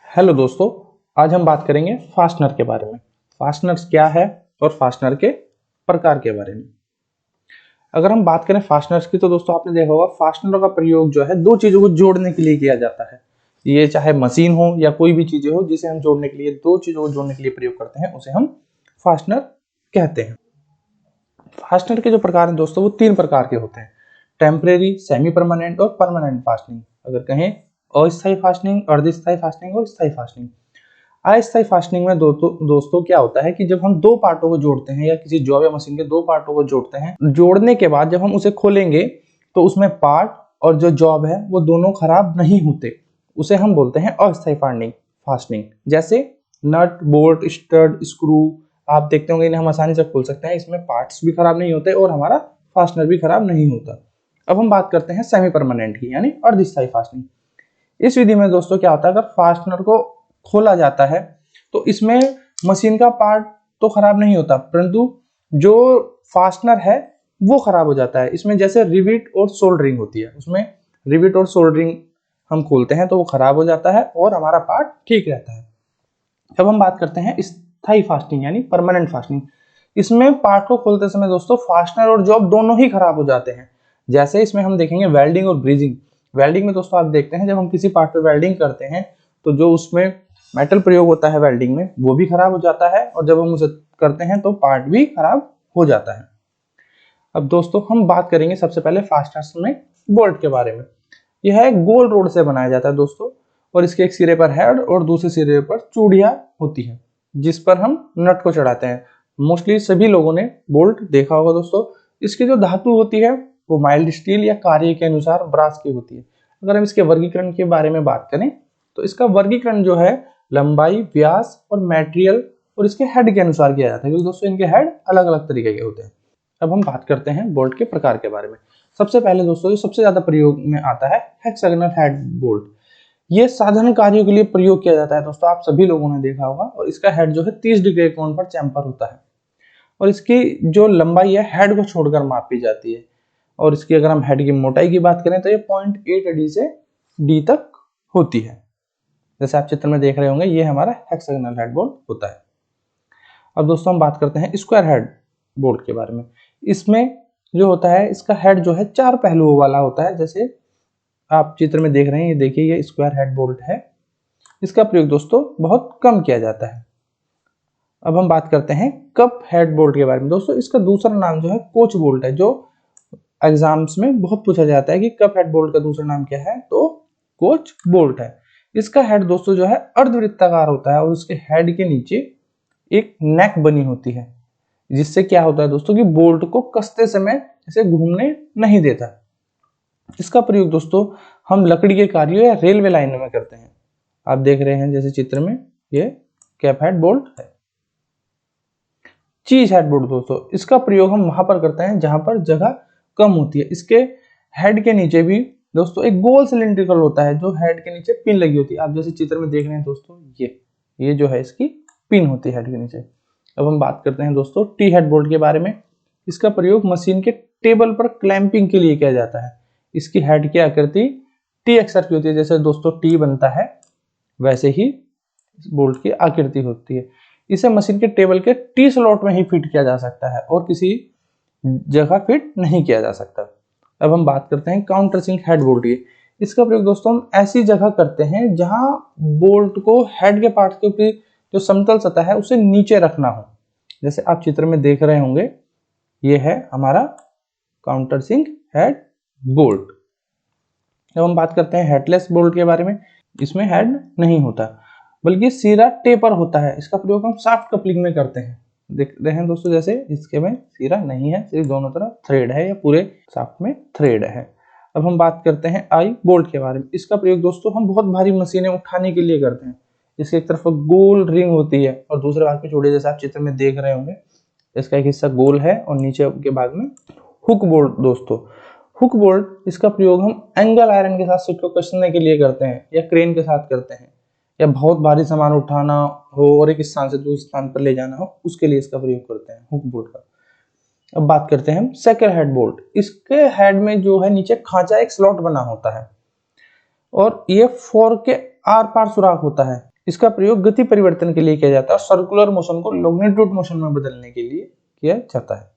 Hello दोस्तों, आज हम बात करेंगे फास्टनर के बारे में। फास्टनर्स क्या है और फास्टनर के प्रकार के बारे में। अगर हम बात करें फास्टनर्स की तो दोस्तों आपने देखा होगा फास्टनरों का प्रयोग जो है दो चीजों को जोड़ने के लिए किया जाता है। ये चाहे मशीन हो या कोई भी चीजें हो जिसे हम जोड़ने के लिए दो चीजों को जोड़ने के लिए प्रयोग करते हैं उसे हम फास्टनर कहते हैं। फास्टनर के जो प्रकार हैं दोस्तों वो तीन प्रकार के होते हैं: टेम्परेरी, सेमी परमानेंट और परमानेंट फास्टनिंग। अगर कहें अस्थायी फास्टनिंग, अर्धस्थायी फास्टनिंग और स्थायी फास्टनिंग। अस्थायी फास्टनिंग में दोस्तों क्या होता है कि जब हम दो पार्टों को जोड़ते हैं या किसी जॉब या मशीन के दो पार्टों को जोड़ते हैं, जोड़ने के बाद जब हम उसे खोलेंगे तो उसमें पार्ट और जो जॉब है वो दोनों खराब नहीं होते, उसे हम बोलते हैं अस्थायी फास्टनिंग। जैसे नट, बोल्ट, स्टड, स्क्रू आप देखते होंगे इन्हें हम आसानी से खोल सकते हैं, इसमें पार्ट्स भी खराब नहीं होते और हमारा फास्टनर भी खराब नहीं होता। अब हम बात करते हैं सेमी परमानेंट की, यानी अर्धस्थायी फास्टनिंग। इस विधि में दोस्तों क्या होता है, अगर फास्टनर को खोला जाता है तो इसमें मशीन का पार्ट तो खराब नहीं होता, परंतु जो फास्टनर है वो खराब हो जाता है। इसमें जैसे रिविट और सोल्डरिंग होती है, उसमें रिविट और सोल्डरिंग हम खोलते हैं तो वो खराब हो जाता है और हमारा पार्ट ठीक रहता है। अब हम बात करते हैं स्थायी फास्टनिंग यानी परमानेंट फास्टनिंग। इसमें पार्ट को खोलते समय दोस्तों फास्टनर और जॉब दोनों ही खराब हो जाते हैं। जैसे इसमें हम देखेंगे वेल्डिंग और ब्रीजिंग। वेल्डिंग में दोस्तों आप देखते हैं जब हम किसी पार्ट पे वेल्डिंग करते हैं तो जो उसमें मेटल प्रयोग होता है वेल्डिंग में वो भी खराब हो जाता है और जब हम उसे करते हैं तो पार्ट भी खराब हो जाता है। अब दोस्तों हम बात करेंगे सबसे पहले फास्टनर में बोल्ट के बारे में। यह एक गोल रोड से बनाया जाता है दोस्तों, और इसके एक सिरे पर हेड और दूसरे सिरे पर चूड़ियां होती हैं जिस पर हम नट को चढ़ाते हैं। मोस्टली सभी लोगों ने बोल्ट देखा होगा दोस्तों। इसकी जो धातु होती है वो माइल्ड स्टील या कार्य के अनुसार ब्रास की होती है। अगर हम इसके वर्गीकरण के बारे में बात करें तो इसका वर्गीकरण जो है लंबाई, व्यास और मटेरियल और इसके हेड के अनुसार किया जाता है, क्योंकि दोस्तों इनके हेड अलग अलग तरीके के होते हैं। अब हम बात करते हैं बोल्ट के प्रकार के बारे में। सबसे पहले दोस्तों जो सबसे ज्यादा प्रयोग में आता है हेक्सागोनल हेड बोल्ट। ये साधारण कार्यों के लिए प्रयोग किया जाता है दोस्तों, आप सभी लोगों ने देखा होगा। और इसका हेड जो है 30 डिग्री कोण पर चैम्पर होता है और इसकी जो लंबाई है हेड को छोड़कर मापी जाती है। और इसकी अगर हम हेड की मोटाई की बात करें तो ये 0.8 डी से डी तक होती है। जैसे आप चित्र में देख रहे होंगे ये हमारा हेक्सागोनल हेड बोल्ट होता है। अब दोस्तों हम बात करते हैं स्क्वायर हेड बोल्ट के बारे में। इसमें जो होता है इसका हेड जो है 4 पहलुओं वाला होता है। जैसे आप चित्र में देख रहे हैं, ये देखिए ये स्क्वायर हेड बोल्ट है। इसका प्रयोग दोस्तों बहुत कम किया जाता है। अब हम बात करते हैं कप हेड बोल्ट के बारे में। दोस्तों इसका दूसरा नाम जो है कोच बोल्ट है, जो एग्जाम्स में बहुत पूछा जाता है कि कप हेड बोल्ट का दूसरा नाम क्या है, तो कोच बोल्ट है। इसका हेड दोस्तों जो है अर्धवृत्ताकार होता है और उसके हेड के नीचे एक नेक बनी होती है, जिससे क्या होता है दोस्तों कि बोल्ट को कसते समय इसे घूमने नहीं देता। इसका प्रयोग दोस्तों हम लकड़ी के कार्यों या रेलवे लाइनों में करते हैं। आप देख रहे हैं जैसे चित्र में ये कैप हेड बोल्ट है। चीज हेड बोल्ट दोस्तों, इसका प्रयोग हम वहां पर करते हैं जहां पर जगह कम होती है। इसके हेड के नीचे भी दोस्तों एक गोल सिलिंड्रिकल होता है जो हेड के नीचे पिन लगी होती है। आप जैसे चित्र में देख रहे हैं दोस्तों ये जो है इसकी पिन होती है हेड के नीचे। अब हम बात करते हैं दोस्तों टी हेड बोल्ट के बारे में। इसका प्रयोग मशीन के टेबल पर क्लैंपिंग के लिए किया जाता है। इसकी हेड की आकृति टी अक्षर की होती है। जैसे दोस्तों टी बनता है वैसे ही बोल्ट की आकृति होती है। इसे मशीन के टेबल के टी स्लॉट में ही फिट किया जा सकता है और किसी जगह फिट नहीं किया जा सकता। अब हम बात करते हैं काउंटर सिंक हेड बोल्ट की। इसका प्रयोग दोस्तों हम ऐसी जगह करते हैं जहां बोल्ट को हेड के पार्ट के ऊपर जो समतल सतह है उसे नीचे रखना हो। जैसे आप चित्र में देख रहे होंगे ये है हमारा काउंटर सिंक हेड बोल्ट। अब हम बात करते हैं हेडलेस बोल्ट के बारे में। इसमें हेड नहीं होता बल्कि सिरा टेपर होता है। इसका प्रयोग हम सॉफ्ट कपलिंग में करते हैं। देख रहे हैं दोस्तों जैसे इसके में सिरा नहीं है, सिर्फ दोनों तरफ थ्रेड है या पूरे शाफ्ट में थ्रेड है। अब हम बात करते हैं आई बोल्ट के बारे में। इसका प्रयोग दोस्तों हम बहुत भारी मशीनें उठाने के लिए करते हैं। इसकी एक तरफ गोल रिंग होती है और दूसरे भाग पे चौड़ी, जैसे आप चित्र में देख रहे होंगे। इसका एक हिस्सा गोल है और नीचे के भाग में हुक बोल्ट दोस्तों। हुक बोल्ट इसका प्रयोग हम एंगल आयरन के साथ सीट को कसने के लिए करते हैं या क्रेन के साथ करते हैं, या बहुत भारी सामान उठाना हो और एक स्थान से दूसरे स्थान पर ले जाना हो उसके लिए इसका प्रयोग करते हैं हुक बोल्ट का। अब बात करते हैं हम सेकंड हेड बोल्ट। इसके हेड में जो है नीचे खांचा एक स्लॉट बना होता है और ये फोर के आर पार सुराख होता है। इसका प्रयोग गति परिवर्तन के लिए किया जाता है और सर्कुलर मोशन को लॉन्गिट्यूड मोशन में बदलने के लिए किया जाता है।